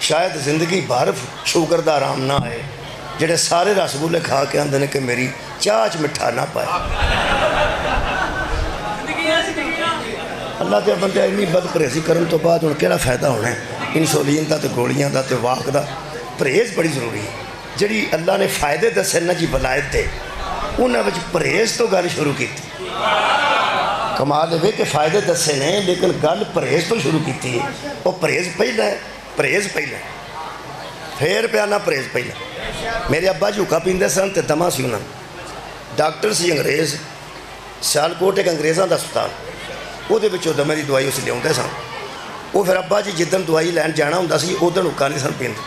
शायद जिंदगी भर शुगर का आराम ना आए जेडे सारे रसगुल्ले खा के आते हैं कि मेरी चाह च मिठा ना पाए। अल्लाह के बंदे इन्नी बदपरहेजी करने तो बाद हुण केड़ा फायदा होना है? इंसुलिन का तो गोलियां का तो वाक का परहेज़ बड़ी जरूरी है। जी अल्लाह ने फायदे दसे ना जी वलायत के उन्होंने परहेज़ तो गल शुरू की। कमाल है कि फायदे दसे ने लेकिन गल परहेज़ तो शुरू की है। वो परहेज़ पहला है, परहेज़ पहला फिर प्याना परहेज़ पहला। मेरे अब्बा जी हुक्का पींदे सन तो दमा सी उन्होंने। डॉक्टर सी अंग्रेज़, सियालकोट एक अंग्रेज़ों का अस्पताल, वो दमे की दवाई उस लिया सन। वो फिर अब्बा जी जिदन दवाई लैन जाना होंदा सी उदन हुक्का नहीं सन पींदे।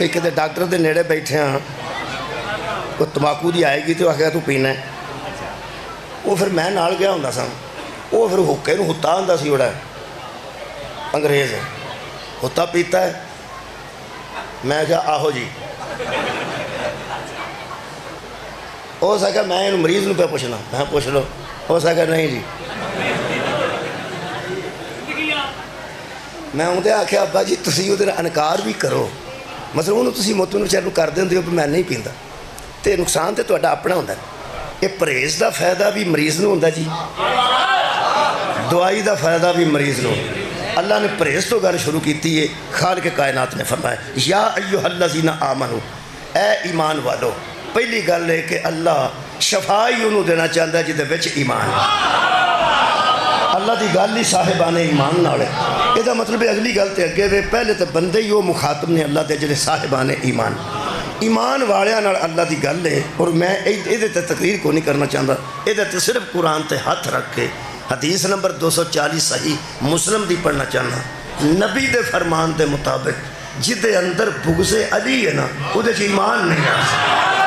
एक तो डॉक्टर के नेड़े बैठे हाँ, वो तंबाकू की आएगी तो आखिया तू पीना है। वो फिर मैं नाल गया होंदा सन। वो फिर हुक्के नूं हुत्ता होंदा सी बड़ा अंग्रेज़, हुत्ता पीता है। मैं क्या आहो जी। हो सका मैं इन मरीज़ नूं पे पुछना, मैं पुछ लो। हो सका नहीं जी। मैं उन्हें आख्या अब्बा जी तुसीं उहदे नाल इनकार भी करो, मतलब उन्होंने तुसीं मोतू विचार कर देंदे हो कि मैं नहीं पींदा, तो नुकसान तो तुहाडा अपना हुंदा। ये परहेज़ का फायदा भी मरीज़ नूं हुंदा जी, दवाई का फायदा भी मरीज़ नूं। अल्लाह ने परहेज़ तो गल शुरू की है। खालिक कायनात ने फरमाया या अय्युहल्लज़ीना आमनू, ए ईमान वालो। पहली गल है कि अल्लाह शफा ही उन्होंने देना चाहता है जिहदे विच ईमान। अल्लाह की गल ही साहिबाने ईमान नाल है। इसका मतलब अगली गल तो अगे वे, पहले तो बंदे ही वो मुखातब ने अल्लाह के जिहड़े साहिबाने ईमान। ईमान वालियां नाल अल्लाह की गल है। और मैं ये तकरीर को नहीं करना चाहता, ये सिर्फ कुरान से हाथ रख के हदीस नंबर 240 सही मुस्लिम की पढ़ना चाहना। नबी के फरमान के मुताबिक जिदे अंदर बुग़्ज़े अली है ना, उहदे च ईमान नहीं आ सकता।